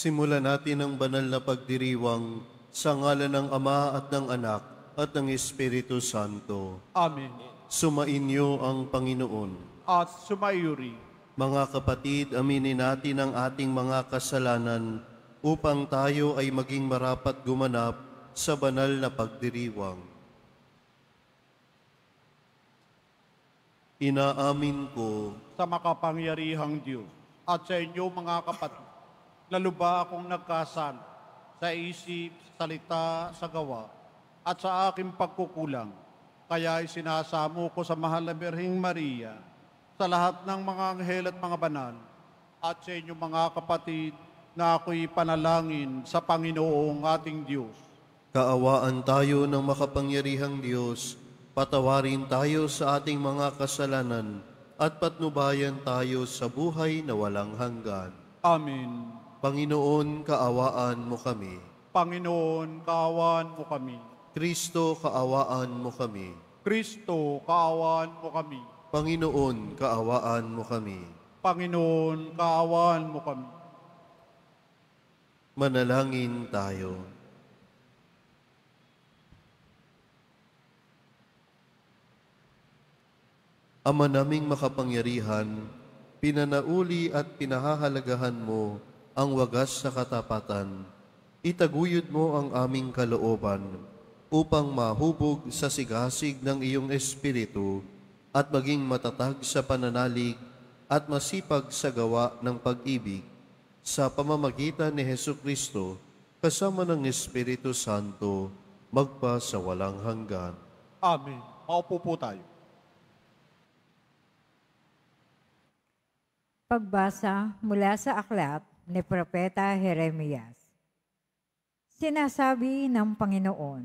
Simulan natin ang banal na pagdiriwang sa ngalan ng Ama at ng Anak at ng Espiritu Santo. Amen. Sumainyo ang Panginoon. At sumayuri. Mga kapatid, aminin natin ang ating mga kasalanan upang tayo ay maging marapat gumanap sa banal na pagdiriwang. Inaamin ko Sa makapangyarihang Diyos at sa inyo mga kapatid, lalo ba akong nagkasala sa isip, sa salita, sa gawa, at sa aking pagkukulang. Kaya isinasamo ko sa mahal na Birheng Maria, sa lahat ng mga anghel at mga banal, at sa inyo mga kapatid, na ako'y panalangin sa Panginoong ating Diyos. kaawaan tayo ng makapangyarihang Diyos, patawarin tayo sa ating mga kasalanan at patnubayan tayo sa buhay na walang hanggan. Amen. Panginoon, kaawaan mo kami. Panginoon, kaawaan mo kami. Kristo, kaawaan mo kami. Kristo, kaawaan mo kami. Panginoon, kaawaan mo kami. Panginoon, kaawaan mo kami. Manalangin tayo. Ama naming makapangyarihan, pinanauli at pinahahalagahan mo ang wagas na katapatan. Itaguyod mo ang aming kalooban upang mahubog sa sigasig ng iyong Espiritu at maging matatag sa pananalig at masipag sa gawa ng pag-ibig sa pamamagitan ni Hesukristo kasama ng Espiritu Santo magpa sa walang hanggan. Amen. Maupo po tayo. Pagbasa mula sa aklat ni Propeta Jeremias. Sinasabi ng Panginoon,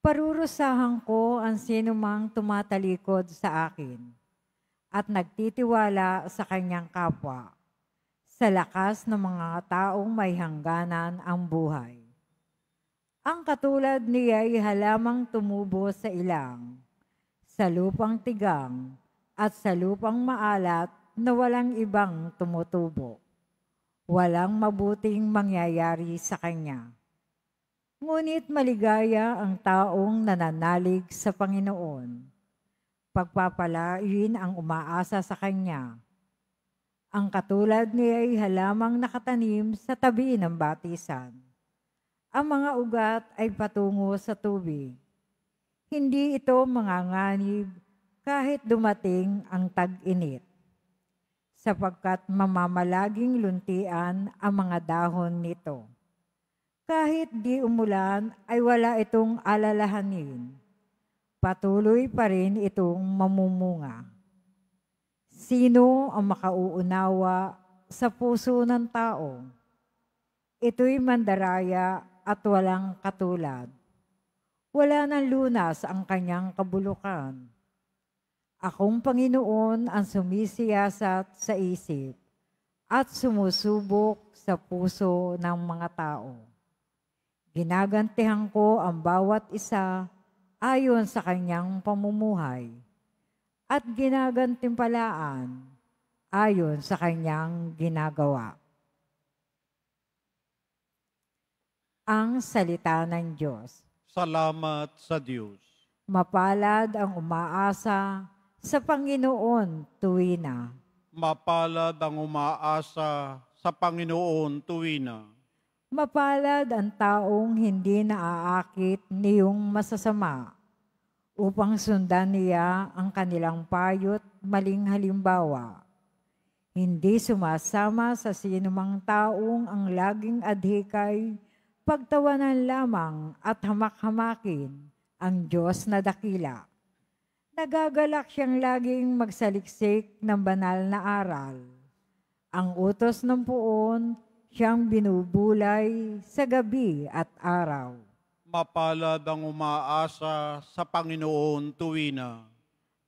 parurusahan ko ang sinumang tumatalikod sa akin at nagtitiwala sa kanyang kapwa, sa lakas ng mga taong may hangganan ang buhay. Ang katulad niya'y halamang tumubo sa ilang, sa lupang tigang at sa lupang maalat na walang ibang tumutubo. Walang mabuting mangyayari sa kanya. Ngunit maligaya ang taong nananalig sa Panginoon. Pagpapalain ang umaasa sa kanya. Ang katulad niya ay halamang nakatanim sa tabi ng batisan. Ang mga ugat ay patungo sa tubig. Hindi ito manganganib kahit dumating ang tag-init, sapagkat mamamalaging luntian ang mga dahon nito. Kahit di umulan ay wala itong alalahanin. Patuloy pa rin itong mamumunga. Sino ang makauunawa sa puso ng tao? Ito'y mandaraya at walang katulad. Wala ng lunas ang kanyang kabulukan. Akong Panginoon ang sumisiyasat sa isip at sumusubok sa puso ng mga tao. Ginagantihan ko ang bawat isa ayon sa kanyang pamumuhay at ginagantimpalaan ayon sa kanyang ginagawa. Ang salita ng Diyos. Salamat sa Diyos. Mapalad ang umaasa sa Panginoon tuwina. Mapalad ang umaasa sa Panginoon tuwina. Mapalad ang taong hindi naaakit niyong masasama upang sundan niya ang kanilang payo't maling halimbawa. Hindi sumasama sa sinumang taong ang laging adhikay, pagtawanan lamang at hamak-hamakin ang Diyos na dakila. Nagagalak siyang laging magsaliksik ng banal na aral. Ang utos ng puon, siyang binubulay sa gabi at araw. Mapalad ang umaasa sa Panginoon tuwina.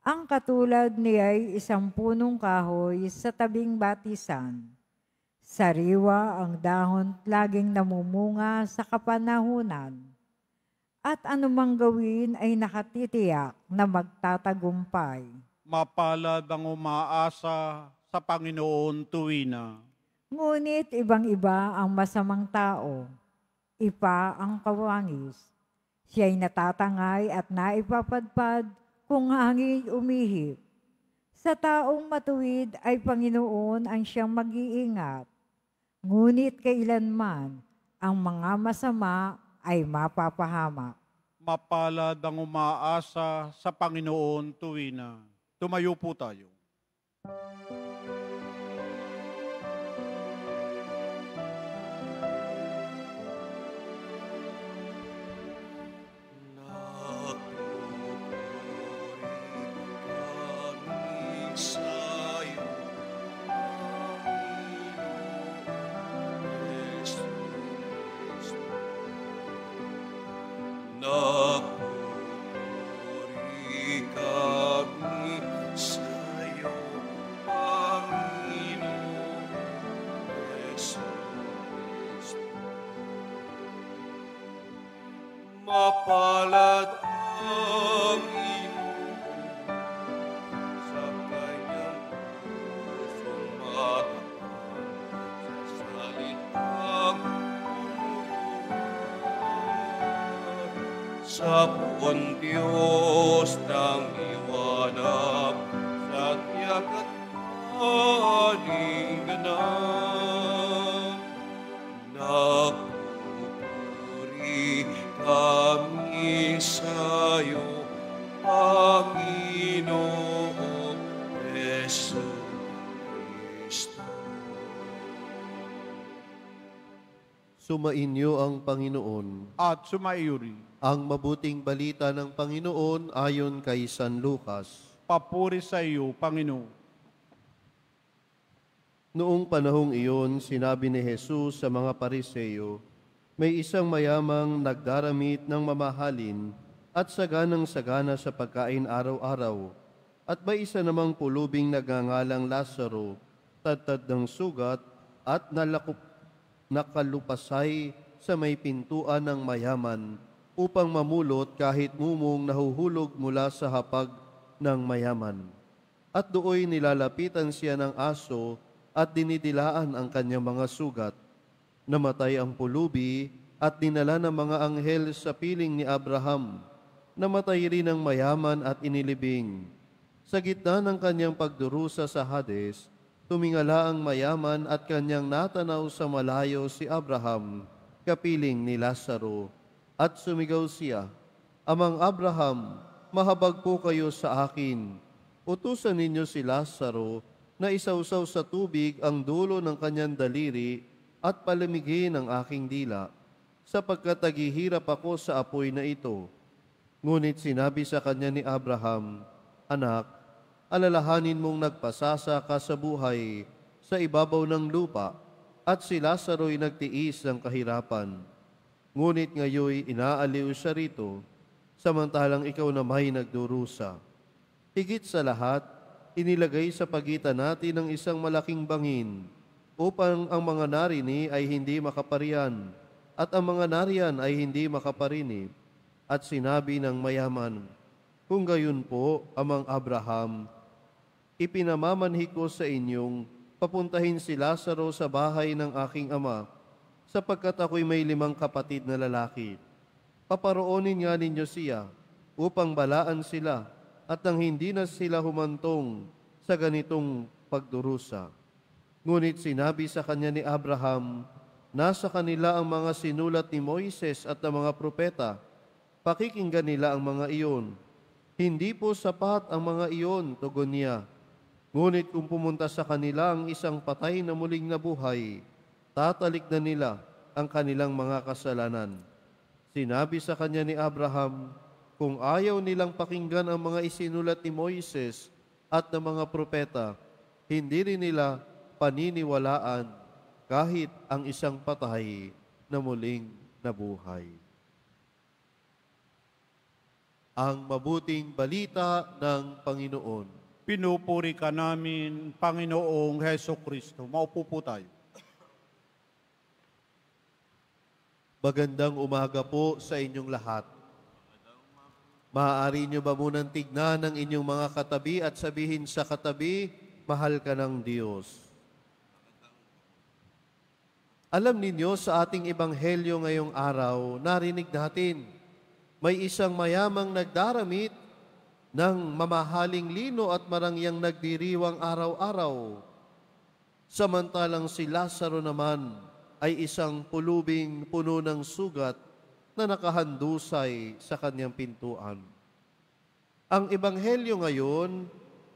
Ang katulad niya'y isang punong kahoy sa tabing batisan. Sariwa ang dahon laging namumunga sa kapanahunan. At anumang gawin ay nakatitiyak na magtatagumpay. Mapalad ang umaasa sa Panginoon tuwina. Ngunit ibang-iba ang masamang tao, ipa ang kawangis. Siya'y natatangay at naipapadpad kung hangin umihip. Sa taong matuwid ay Panginoon ang siyang mag-iingat. Ngunit kailanman ang mga masama ay mapapahamak. Mapalad ang umaasa sa Panginoon tuwina. Tumayo po tayo. Nagpupuri kami sa'yo, Panginoon Jesus. Mapalad ang Inoon sa kanyang pusong matapan, sa salitang sa buong Diyos ng liwanag, sa tiyak at aning ganap. Nagpupuri kami sa'yo, Panginoong Yesu Kristo. Sumainyo ang Panginoon. At sumaiyuri. Ang mabuting balita ng Panginoon ayon kay San Lucas. Papuri sa iyo, Panginoon. Noong panahong iyon, sinabi ni Jesus sa mga Pariseo, may isang mayamang nagdaramit ng mamahalin at saganang-sagana sa pagkain araw-araw. At may isa namang pulubing nagngangalang Lazaro, tad-tad ng sugat at nakalupasay sa may pintuan ng mayaman, upang mamulot kahit mumong nahuhulog mula sa hapag ng mayaman. At dooy nilalapitan siya ng aso at dinidilaan ang kanyang mga sugat. Namatay ang pulubi at dinala ng mga anghel sa piling ni Abraham. Namatay rin ang mayaman at inilibing. Sa gitna ng kanyang pagdurusa sa Hades, tumingala ang mayaman at kanyang natanaw sa malayo si Abraham, kapiling ni Lazaro. At sumigaw siya, Amang Abraham, mahabag po kayo sa akin. Utusan ninyo si Lazaro na isawsaw sa tubig ang dulo ng kanyang daliri at palamigin ang aking dila, sapagkat naghihirap ako sa apoy na ito. Ngunit sinabi sa kanya ni Abraham, Anak, alalahanin mong nagpasasa ka sa buhay sa ibabaw ng lupa, at si Lazaro'y nagtiis ng kahirapan. Ngunit ngayoy inaaliw siya rito, samantalang ikaw na may nagdurusa. Higit sa lahat, inilagay sa pagitan natin ng isang malaking bangin, upang ang mga narini ay hindi makaparian, at ang mga nariyan ay hindi makaparinib. At sinabi ng mayaman, Kung gayon po, Amang Abraham, ipinamamanhi ko sa inyong papuntahin si Lazaro sa bahay ng aking ama, sapagkat ako'y may 5 kapatid na lalaki. Paparoonin nga ninyo siya, upang balaan sila, at nang hindi na sila humantong sa ganitong pagdurusa. Ngunit sinabi sa kanya ni Abraham, nasa kanila ang mga sinulat ni Moises at ng mga propeta. Pakikinggan nila ang mga iyon. Hindi po sapat ang mga iyon, tugon niya. Ngunit kung pumunta sa kanila ang isang patay na muling nabuhay, tatalik na nila ang kanilang mga kasalanan. Sinabi sa kanya ni Abraham, kung ayaw nilang pakinggan ang mga isinulat ni Moises at ng mga propeta, hindi rin nila paniniwalaan kahit ang isang patay na muling nabuhay. Ang mabuting balita ng Panginoon. Pinupuri ka namin, Panginoong Heso Kristo. Maupo po tayo. Magandang umaga po sa inyong lahat. Maaari niyo ba munang tignan ang inyong mga katabi at sabihin sa katabi, mahal ka ng Diyos. Alam ninyo, sa ating ebanghelyo ngayong araw, narinig natin, may isang mayamang nagdaramit ng mamahaling lino at marangyang nagdiriwang araw-araw. Samantalang si Lazaro naman ay isang pulubing puno ng sugat na nakahandusay sa kanyang pintuan. Ang ebanghelyo ngayon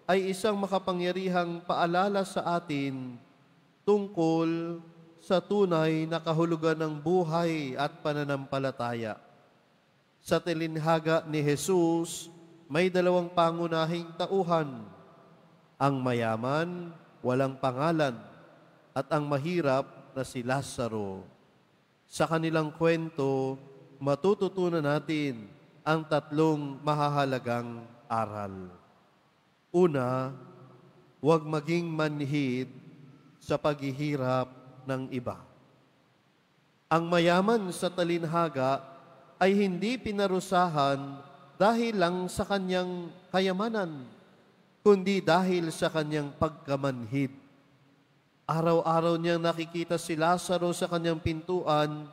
ay isang makapangyarihang paalala sa atin tungkol sa tunay na kahulugan ng buhay at pananampalataya. Sa talinhaga ni Jesus, may dalawang pangunahing tauhan. Ang mayaman, walang pangalan, at ang mahirap na si Lazaro. Sa kanilang kwento, matututunan natin ang tatlong mahahalagang aral. Una, huwag maging manhid sa paghihirap ng iba. Ang mayaman sa talinhaga ay hindi pinarusahan dahil lang sa kanyang kayamanan, kundi dahil sa kanyang pagkamanhid. Araw-araw niyang nakikita si Lazaro sa kanyang pintuan,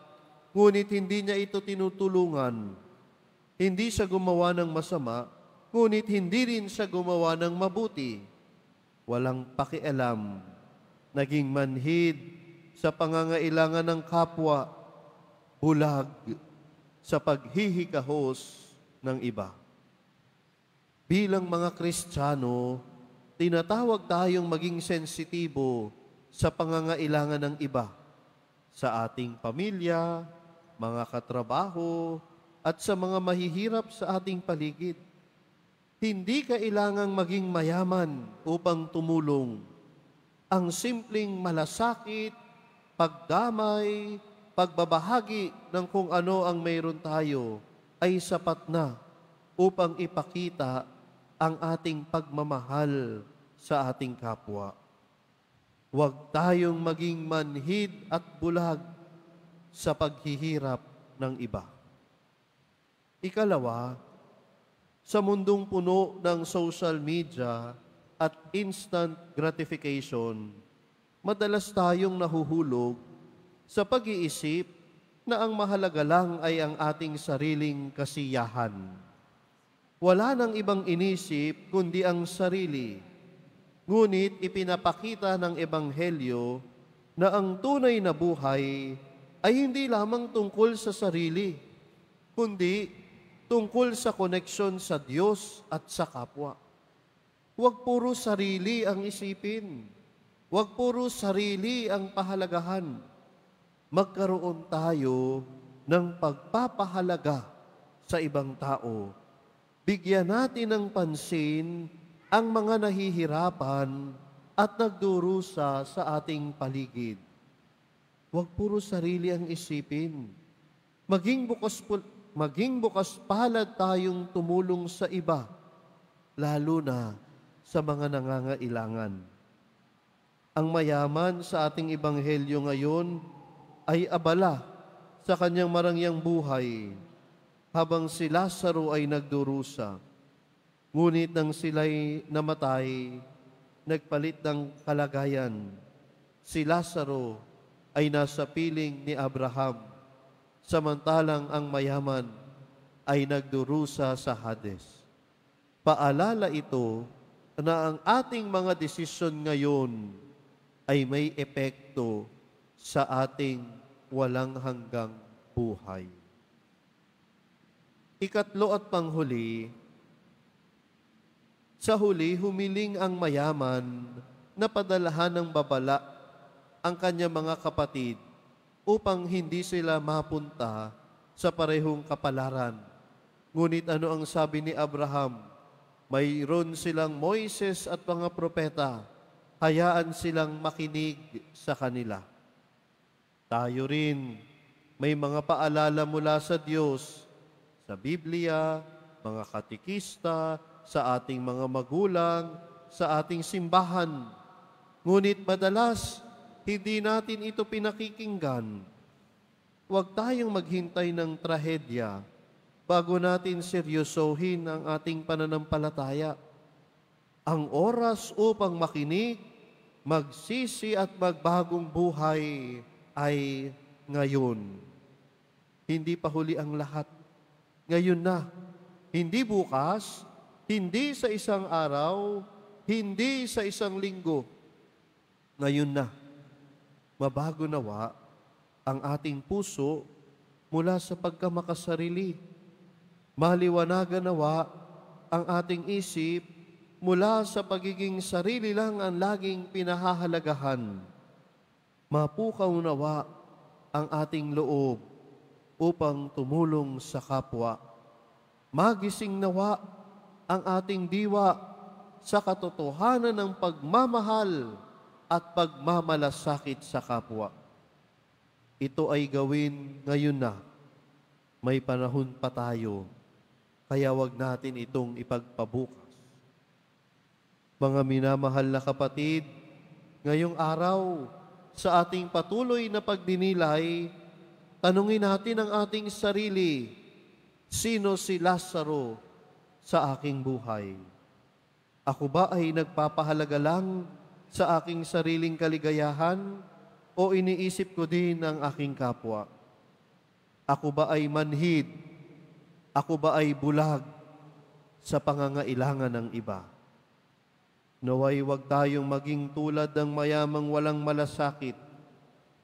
ngunit hindi niya ito tinutulungan. Hindi siya gumawa ng masama, ngunit hindi rin siya gumawa ng mabuti. Walang pakialam, naging manhid sa pangangailangan ng kapwa, bulag sa paghihikahos ng iba. Bilang mga Kristiyano, tinatawag tayong maging sensitibo sa pangangailangan ng iba, sa ating pamilya, mga katrabaho, at sa mga mahihirap sa ating paligid. Hindi kailangang maging mayaman upang tumulong. Ang simpleng malasakit, pagdamay, pagbabahagi ng kung ano ang mayroon tayo ay sapat na upang ipakita ang ating pagmamahal sa ating kapwa. Huwag tayong maging manhid at bulag sa paghihirap ng iba. Ikalawa, sa mundong puno ng social media at instant gratification, madalas tayong nahuhulog sa pag-iisip na ang mahalaga lang ay ang ating sariling kasiyahan. Wala nang ibang inisip kundi ang sarili. Ngunit ipinapakita ng Ebanghelyo na ang tunay na buhay ay hindi lamang tungkol sa sarili, kundi tungkol sa koneksyon sa Diyos at sa kapwa. Huwag puro sarili ang isipin. Huwag puro sarili ang pahalagahan. Magkaroon tayo ng pagpapahalaga sa ibang tao. Bigyan natin ng pansin ang mga nahihirapan at nagdurusa sa ating paligid. Huwag puro sarili ang isipin. Maging bukas palad tayong tumulong sa iba, lalo na sa mga nangangailangan. Ang mayaman sa ating ebanghelyo ngayon ay abala sa kanyang marangyang buhay, habang si Lazaro ay nagdurusa. Ngunit nang sila'y namatay, nagpalit ng kalagayan. Si Lazaro ay nasa piling ni Abraham, samantalang ang mayaman ay nagdurusa sa Hades. Paalala ito na ang ating mga desisyon ngayon ay may epekto sa ating walang hanggang buhay. Ikatlo at panghuli, sa huli humiling ang mayaman na padalahan ng babala ang kanyang mga kapatid upang hindi sila mapunta sa parehong kapalaran. Ngunit ano ang sabi ni Abraham? Mayroon silang Moises at mga propeta, hayaan silang makinig sa kanila. Tayo rin, may mga paalala mula sa Diyos, sa Biblia, mga katikista, sa ating mga magulang, sa ating simbahan. Ngunit madalas, hindi natin ito pinakikinggan. Huwag tayong maghintay ng trahedya bago natin seryosohin ang ating pananampalataya. Ang oras upang makinig, magsisi at magbagong buhay ay ngayon. Hindi pa huli ang lahat. Ngayon na. Hindi bukas, hindi sa isang araw, hindi sa isang linggo. Ngayon na. Mabago nawa ang ating puso mula sa pagkamakasarili. Maliwanagan nawa ang ating isip mula sa pagiging sarili lang ang laging pinahahalagahan. Mapukaw nawa ang ating loob upang tumulong sa kapwa. Magising nawa ang ating diwa sa katotohanan ng pagmamahal at pagmamalasakit sa kapwa. Ito ay gawin ngayon na. May panahon pa tayo, kaya wag natin itong ipagpabukas. Mga minamahal na kapatid, ngayong araw, sa ating patuloy na pagdinilay, tanungin natin ang ating sarili, sino si Lazaro sa aking buhay? Ako ba ay nagpapahalaga lang sa aking sariling kaligayahan o iniisip ko din ang aking kapwa? Ako ba ay manhid? Ako ba ay bulag sa pangangailangan ng iba? Naway wag tayong maging tulad ng mayamang walang malasakit.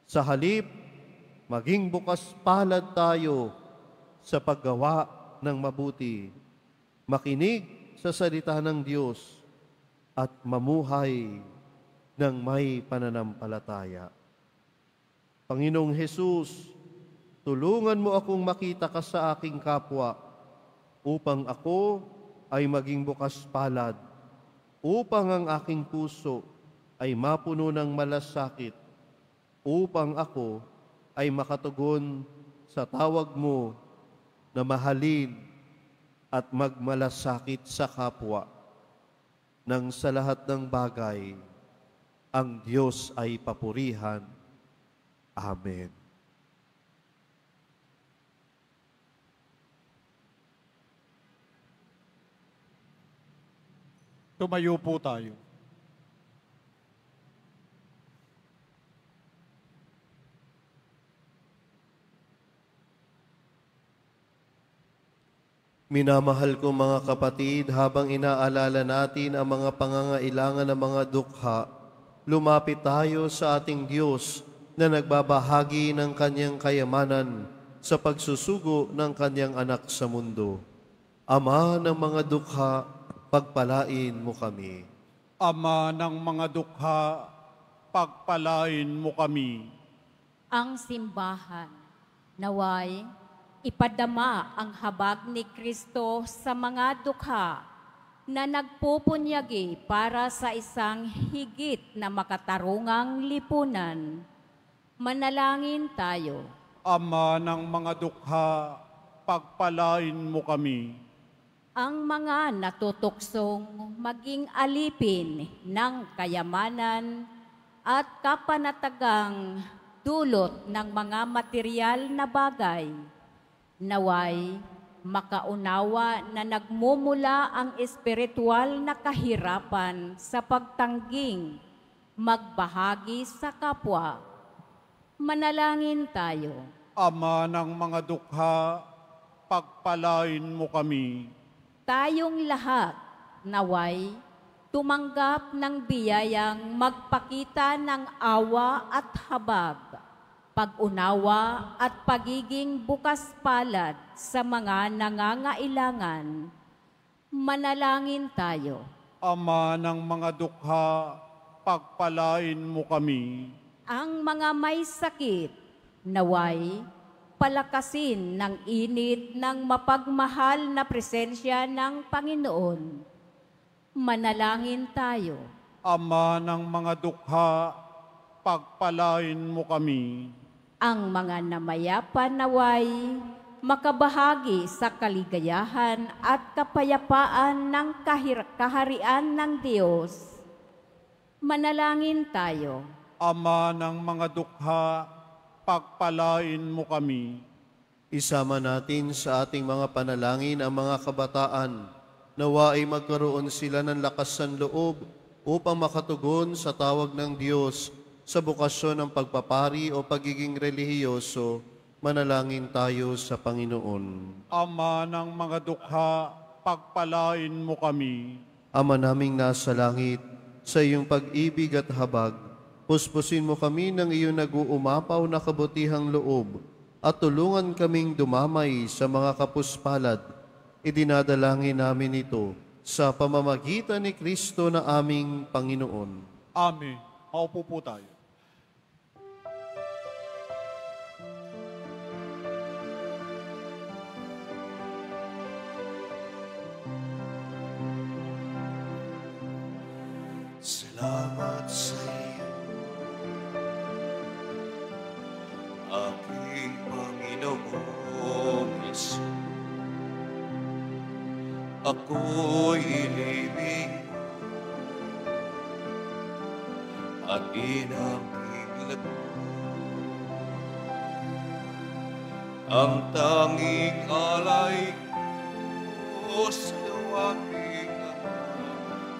Sa halip, maging bukas palad tayo sa paggawa ng mabuti, makinig sa salita ng Diyos, at mamuhay ng may pananampalataya. Panginoong Hesus, tulungan mo akong makita ka sa aking kapwa upang ako ay maging bukas palad, upang ang aking puso ay mapuno ng malasakit, upang ako ay makatugon sa tawag mo na mahalin at magmalasakit sa kapwa. Nang sa lahat ng bagay, ang Diyos ay papurihan. Amen. Tumayo po tayo. Minamahal ko mga kapatid, habang inaalala natin ang mga pangangailangan ng mga dukha, lumapit tayo sa ating Diyos na nagbabahagi ng Kanyang kayamanan sa pagsusugo ng Kanyang anak sa mundo. Ama ng mga dukha, pagpalain mo kami. Ama ng mga dukha, pagpalain mo kami. Ang simbahan, naway, ipadama ang habag ni Kristo sa mga dukha na nagpupunyagi para sa isang higit na makatarungang lipunan. Manalangin tayo. Ama ng mga dukha, pagpalain mo kami. Ang mga natutuksong maging alipin ng kayamanan at kapanatagang dulot ng mga material na bagay, naway makaunawa na nagmumula ang espiritual na kahirapan sa pagtangging magbahagi sa kapwa. Manalangin tayo. Ama ng mga dukha, pagpalain mo kami. Tayong lahat, naway, tumanggap ng biyayang magpakita ng awa at habag, pag-unawa at pagiging bukas palad sa mga nangangailangan. Manalangin tayo. Ama ng mga dukha, pagpalain mo kami. Ang mga may sakit, naway, palakasin ng init ng mapagmahal na presensya ng Panginoon. Manalangin tayo. Ama ng mga dukha, pagpalain mo kami. Ang mga namayapa naway, makabahagi sa kaligayahan at kapayapaan ng kaharian ng Diyos. Manalangin tayo. Ama ng mga dukha, pagpalain mo kami. Isama natin sa ating mga panalangin ang mga kabataan, nawa ay magkaroon sila ng lakas ng loob upang makatugon sa tawag ng Diyos sa bukasyon ng pagpapari o pagiging relihiyoso, manalangin tayo sa Panginoon. Ama ng mga dukha, pagpalain mo kami. Ama naming nasa langit, sa iyong pag-ibig at habag, puspusin mo kami ng iyong nag-uumapaw na kabutihang loob at tulungan kaming dumamay sa mga kapuspalad. Idinadalangin namin ito sa pamamagitan ni Kristo na aming Panginoon. Amen. Maupo po tayo. Salamat sa iyo, aking Panginoong Hesus. Ako'y inibig at inakiglat mo. Ang tanging alay ko sa aking Ama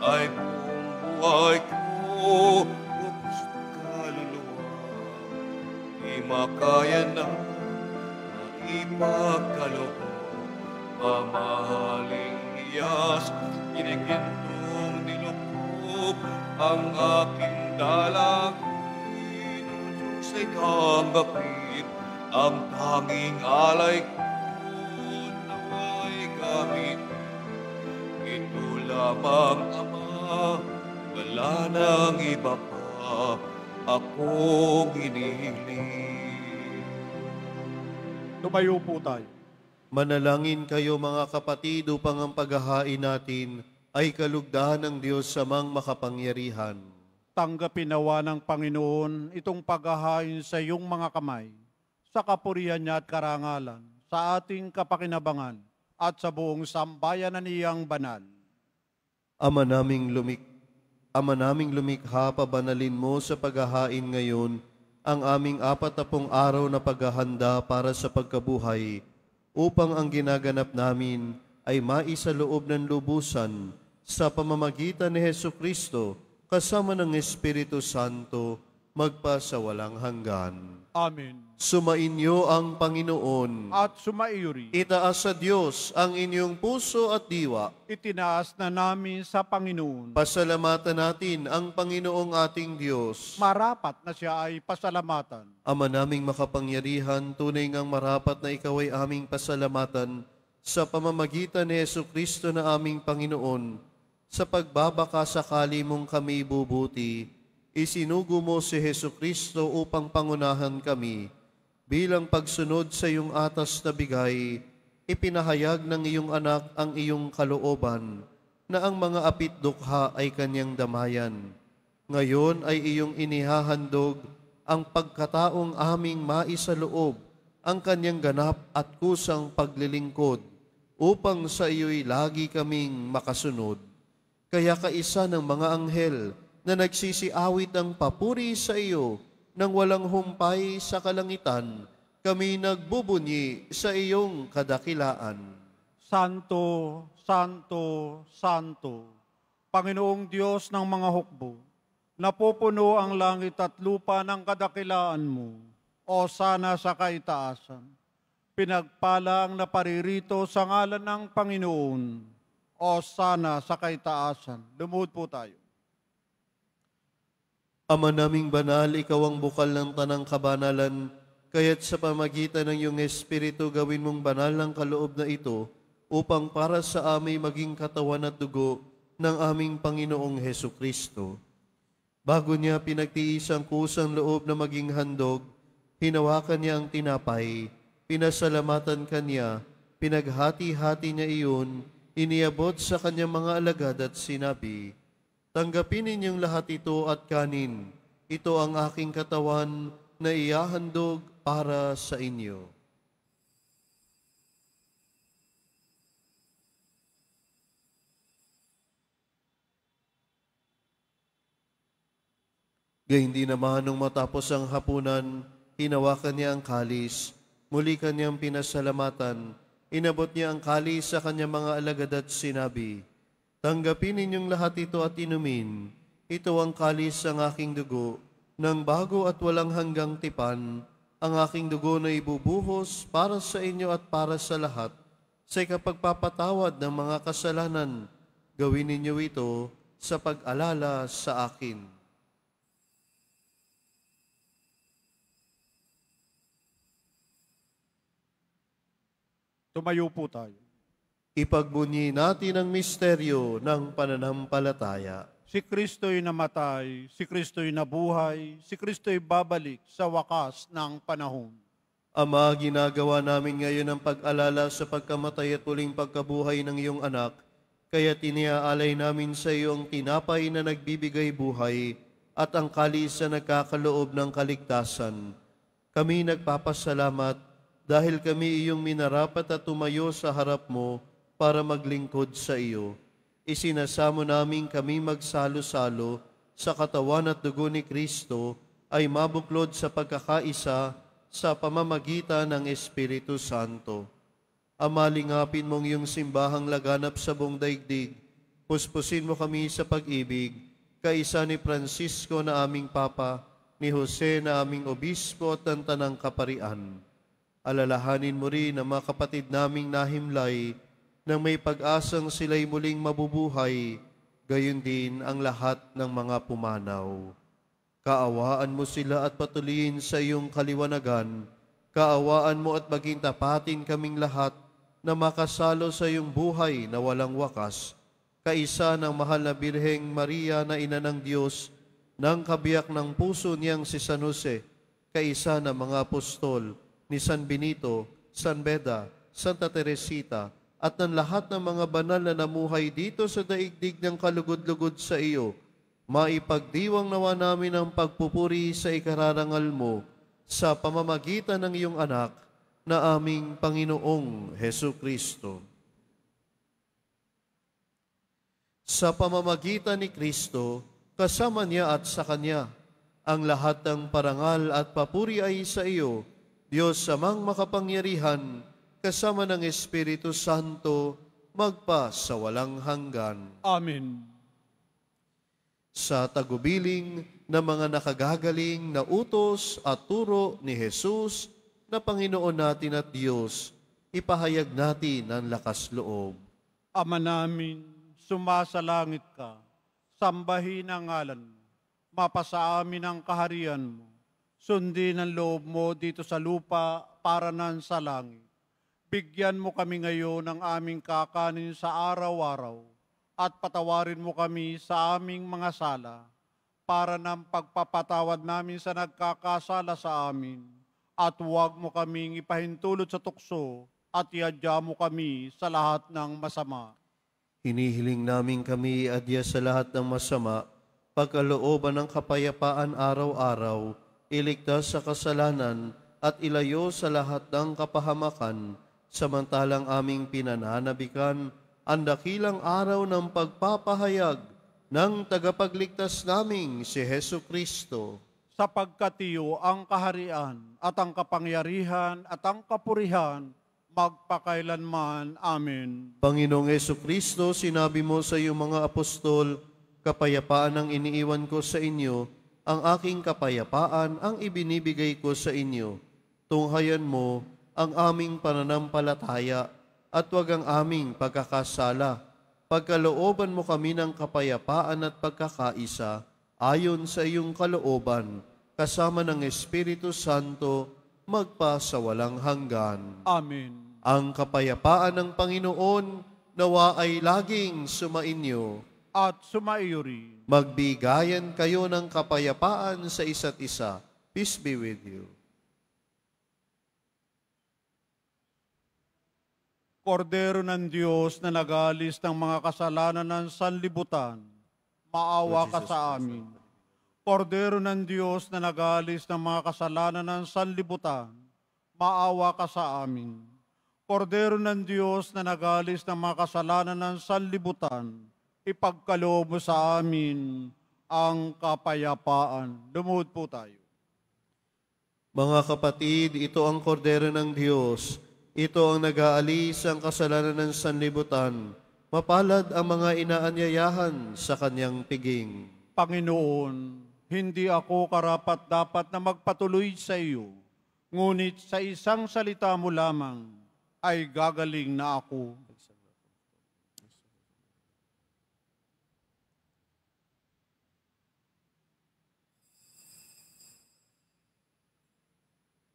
ay buhay ko, ubos kaluluwa. Di makaya na maipagkaloob, mamahaling iyas, inigintong nilukob ang aking dalangin. Diyos ay tanggapin ang tanging alay ko, nawa'y gamit. Ito lamang, Ama, wala nang iba pa akong hinihiling. Tumayo po tayo. Manalangin kayo mga kapatid upang ang paghahain natin ay kalugdahan ng Diyos samang makapangyarihan. Tanggapin nawa ng Panginoon itong paghahain sa iyong mga kamay, sa kapurihan niya at karangalan, sa ating kapakinabangan, at sa buong sambayan na niyang banal. Ama naming lumikha, pabanalin mo sa paghahain ngayon ang aming 40 araw na paghahanda para sa pagkabuhay, upang ang ginaganap namin ay maisaloob ng lubusan sa pamamagitan ni Hesukristo kasama ng Espiritu Santo magpa sa walang hanggan. Amen. Sumainyo ang Panginoon. At sumaiyo rin. Itaas sa Diyos ang inyong puso at diwa. Itinaas na namin sa Panginoon. Pasalamatan natin ang Panginoong ating Diyos. Marapat na siya ay pasalamatan. Ama naming makapangyarihan, tunay ngang marapat na ikaw ay aming pasalamatan sa pamamagitan ni Jesucristo na aming Panginoon. Sa pagbabaka sakali mong kami bubuti, isinugo mo si Jesucristo upang pangunahan kami. Bilang pagsunod sa iyong atas na bigay, ipinahayag ng iyong anak ang iyong kalooban na ang mga apit-dukha ay kanyang damayan. Ngayon ay iyong inihahandog ang pagkataong aming maisaloob ang kanyang ganap at kusang paglilingkod upang sa iyo'y lagi kaming makasunod. Kaya kaisa ng mga anghel na nagsisiawit ang papuri sa iyo nang walang humpay sa kalangitan, kami nagbubunyi sa iyong kadakilaan. Santo, Santo, Santo, Panginoong Diyos ng mga hukbo, napupuno ang langit at lupa ng kadakilaan mo, o sana sa kaitaasan. Pinagpala ang naparirito sa ngalan ng Panginoon, o sana sa kaitaasan. Lumuhod po tayo. Ama naming banal, ikaw ang bukal ng tanang kabanalan, kaya't sa pamagitan ng iyong Espiritu gawin mong banal ng kaloob na ito upang para sa amin maging katawan at dugo ng aming Panginoong Hesukristo. Bago niya pinagtiis ang kusang loob na maging handog, hinawakan niya ang tinapay, pinasalamatan kanya, pinaghati-hati niya iyon, iniabot sa kanyang mga alagad at sinabi, "Tanggapin ninyong lahat ito at kanin. Ito ang aking katawan na iyahandog para sa inyo." Gayun din naman nung matapos ang hapunan, hinawakan niya ang kalis, muli kanyang pinasalamatan, inabot niya ang kalis sa kanyang mga alagad at sinabi, "Tanggapin ninyong lahat ito at inumin. Ito ang kalis ng aking dugo, Nang bago at walang hanggang tipan, ang aking dugo na ibubuhos para sa inyo at para sa lahat, sa ikapagpapatawad ng mga kasalanan. Gawin ninyo ito sa pag-alala sa akin. Tumayo po tayo. Ipagbunyi natin ang misteryo ng pananampalataya. Si Kristo'y namatay, si Kristo'y nabuhay, si Kristo'y babalik sa wakas ng panahon. Ama, ginagawa namin ngayon ang pag-alala sa pagkamatay at muling pagkabuhay ng iyong anak, kaya tiniaalay namin sa iyo ang tinapay na nagbibigay buhay at ang kalis na nagkakaloob ng kaligtasan. Kami nagpapasalamat dahil kami iyong minarapat at tumayo sa harap mo para maglingkod sa iyo. Isinasamo namin kami magsalo-salo sa katawan at dugo ni Kristo ay mabuklod sa pagkakaisa sa pamamagitan ng Espiritu Santo. Ama, lingapin mong iyong simbahang laganap sa buong daigdig. Puspusin mo kami sa pag-ibig, kaisa ni Francisco na aming Papa, ni Jose na aming Obispo at ng Tanang Kaparian. Alalahanin mo rin ang mga kapatid naming nahimlay nang may pag-asang sila'y muling mabubuhay, gayon din ang lahat ng mga pumanaw. Kaawaan mo sila at patuloyin sa iyong kaliwanagan. Kaawaan mo at maging tapatin kaming lahat na makasalo sa iyong buhay na walang wakas. Kaisa ng mahal na Birheng Maria na Ina ng Diyos, ng kabiyak ng puso niyang si San Jose, kaisa ng mga apostol ni San Benito, San Beda, Santa Teresita, at ng lahat ng mga banal na namuhay dito sa daigdig ng kalugod-lugod sa iyo, maipagdiwang nawa namin ang pagpupuri sa ikararangal mo sa pamamagitan ng iyong anak na aming Panginoong Hesu Kristo. Sa pamamagitan ni Kristo, kasama niya at sa Kanya, ang lahat ng parangal at papuri ay sa iyo, Diyos amang makapangyarihan, kasama ng Espiritu Santo, magpa sa walang hanggan. Amen. Sa tagubiling ng mga nakagagaling na utos at turo ni Jesus na Panginoon natin at Diyos, ipahayag natin ang lakas loob. Ama namin, sumasalangit ka, sambahin ang ngalan mo, mapasa amin ang kaharian mo, sundin ang loob mo dito sa lupa para nan sa langit. Bigyan mo kami ngayon ng aming kakanin sa araw-araw at patawarin mo kami sa aming mga sala para ng pagpapatawad namin sa nagkakasala sa amin at huwag mo kaming ipahintulot sa tukso at iadya mo kami sa lahat ng masama. Hinihiling namin kami adya sa lahat ng masama, pagkalooban ng kapayapaan araw-araw, iligtas sa kasalanan at ilayo sa lahat ng kapahamakan, samantalang aming pinananabikan ang dakilang araw ng pagpapahayag ng tagapagligtas naming si Hesu Kristo. Sapagkat iyo ang kaharian at ang kapangyarihan at ang kapurihan magpakailanman. Amen. Panginoong Hesu Kristo, sinabi mo sa iyong mga apostol, kapayapaan ang iniiwan ko sa inyo, ang aking kapayapaan ang ibinibigay ko sa inyo. Tunghayan mo ang aming pananampalataya at huwag ang aming pagkakasala. Pagkalooban mo kami ng kapayapaan at pagkakaisa ayon sa iyong kalooban, kasama ng Espiritu Santo, magpa sa walang hanggan. Amen. Ang kapayapaan ng Panginoon nawa ay laging sumainyo. At sumaiyo rin. Magbigayan kayo ng kapayapaan sa isa't isa. Peace be with you. Kordero ng Diyos na nag-alis ng mga kasalanan ng sanlibutan, maawa ka sa amin. Kordero ng Diyos na nag-alis ng mga kasalanan ng sanlibutan, maawa ka sa amin. Kordero ng Diyos na nag-alis ng mga kasalanan ng sanlibutan, ipagkaloob mo sa amin ang kapayapaan. Lumuhod po tayo. Mga kapatid, ito ang kordero ng Diyos. Ito ang nag-aalis ang kasalanan ng sanlibutan. Mapalad ang mga inaanyayahan sa kanyang piging. Panginoon, Hindi ako karapat-dapat na magpatuloy sa iyo, ngunit sa isang salita mo lamang ay gagaling na ako.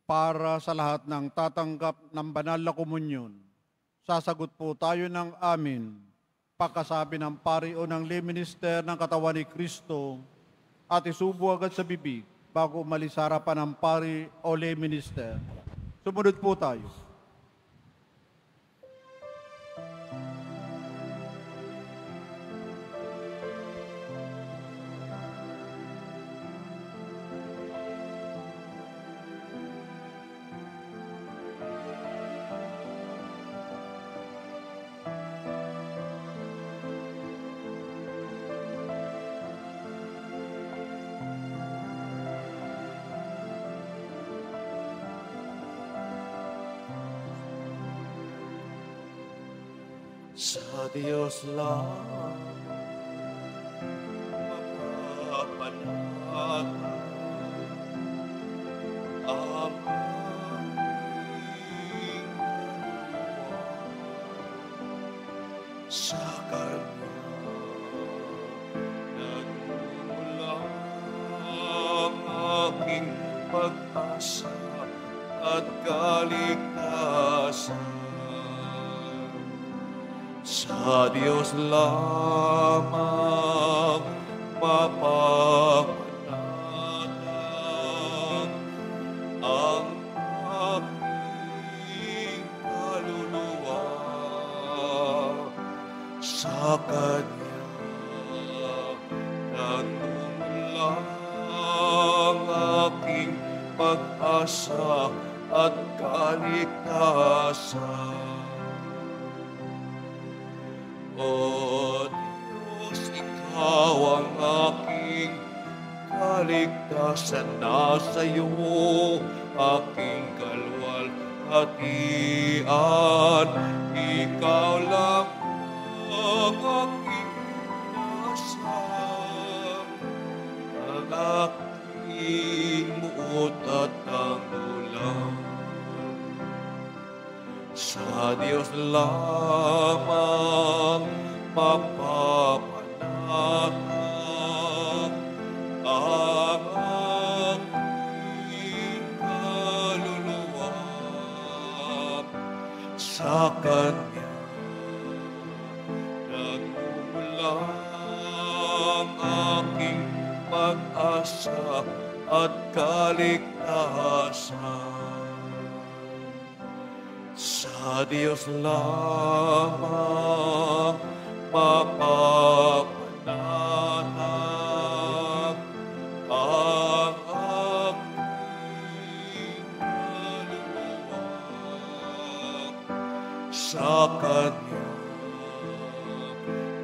Para sa lahat ng tatanggap ng banal na komunyon, sasagot po tayo ng amin, pagkasabi ng pari o ng lay minister ng katawan ni Kristo, at isubo agad sa bibig bago umalis sa harapan ng pari o lay minister. Sumunod po tayo. Sa Diyos lang mapapanatag ang aking kaluluwa. Sa Kanya nagmumula ang aking pag-asa at kaligtasan. Sa Diyos lamang mapapanatag ang aking kaluluwa. Sa Kanya nagmumula ang aking pag-asa at kaligtasan. O Diyos, Ikaw ang aking kaligtasan, nasa iyo aking kalwalhatian. Ikaw lang ang aking dasal, ang aking muot at tangulang. Sa Diyos lamang mapapanatag ang aking kaluluwa. Sa Kanya nagmumula ang aking pag-asa at kaligtasan. Sa Diyos lamang mapapanatag ang aking kaluluwa. Sa Kanya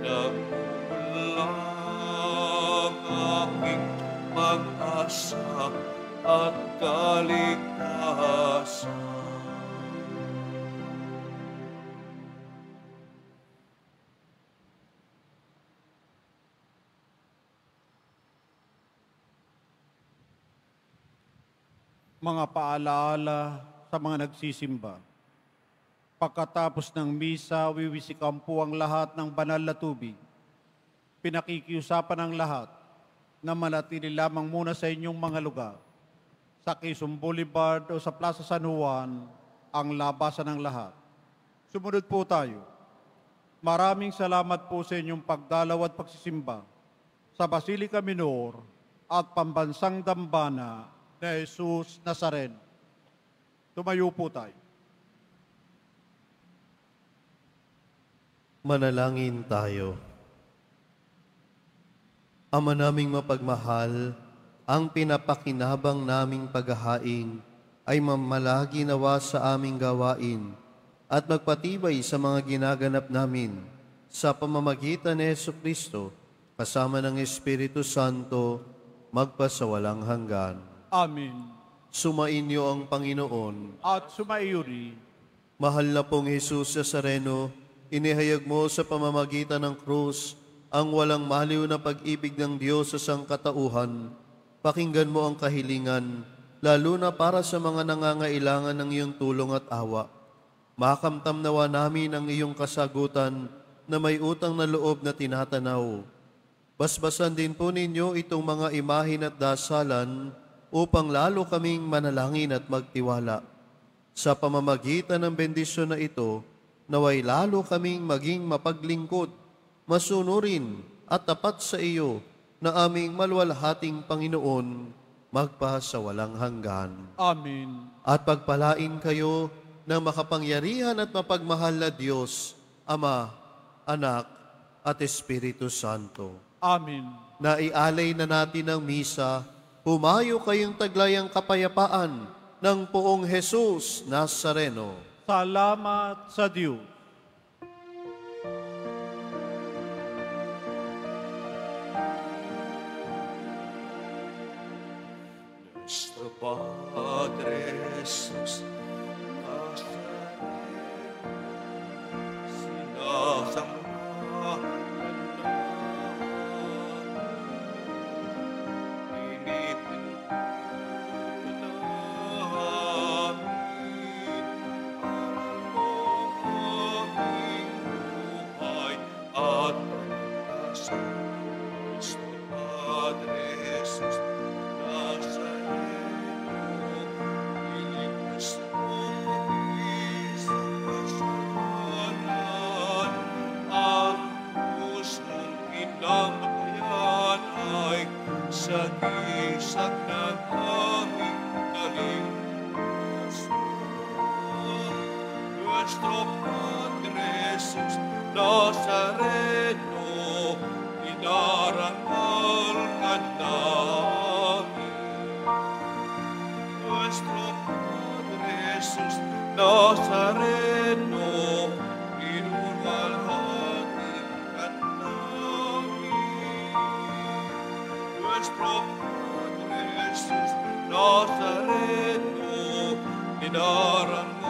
nagmumula ang aking pag-asa at kaligtasan. Mga paalaala sa mga nagsisimba. Pagkatapos ng misa, wiwisikan po ang lahat ng banal na tubig. Pinakikiusapan ang lahat na manatili lamang muna sa inyong mga lugar. Sa Quezon Boulevard o sa Plaza San Juan, ang labasan ng lahat. Sumunod po tayo. Maraming salamat po sa inyong pagdalaw at pagsisimba sa Basilica Minor at Pambansang Dambana na Jesus Nazareno. Tumayo po tayo. Manalangin tayo. Ama naming mapagmahal, ang pinapakinabang naming paghahain ay mamalagi nawa sa aming gawain at magpatibay sa mga ginaganap namin sa pamamagitan ni Jesucristo kasama ng Espiritu Santo magpasawalang hanggan. Amen. Sumainyo ang Panginoon. At sumaiuri. Mahal na pong Jesus Nazareno, inihayag mo sa pamamagitan ng krus ang walang maliw na pag-ibig ng Diyos sa sangkatauhan Pakinggan mo ang kahilingan, lalo na para sa mga nangangailangan ng iyong tulong at awa. Makamtam nawa namin ang iyong kasagutan na may utang na loob na tinatanaw. Basbasan din po ninyo itong mga imahin at dasalan upang lalo kaming manalangin at magtiwala. Sa pamamagitan ng bendisyon na ito, naway lalo kaming maging mapaglingkod, masunurin at tapat sa iyo na aming malwalhating Panginoon magpa sa walang hanggan. Amen. At pagpalain kayo ng makapangyarihan at mapagmahal na Diyos, Ama, Anak, at Espiritu Santo. Amen. Naialay na natin ang misa, humayo kayong taglayang kapayapaan ng Poong Jesus Nazareno. Salamat sa Diyos. Nuestro Padre Jesús, sinasamahan sa gisag ng aming kaligtasan. Nuestro Padre Jesus Nazareno, inarangal ka namin. Nuestro Padre Jesus Nazareno, inuralhati ka namin. Nuestro Padre Jesus Nazareno, inarangal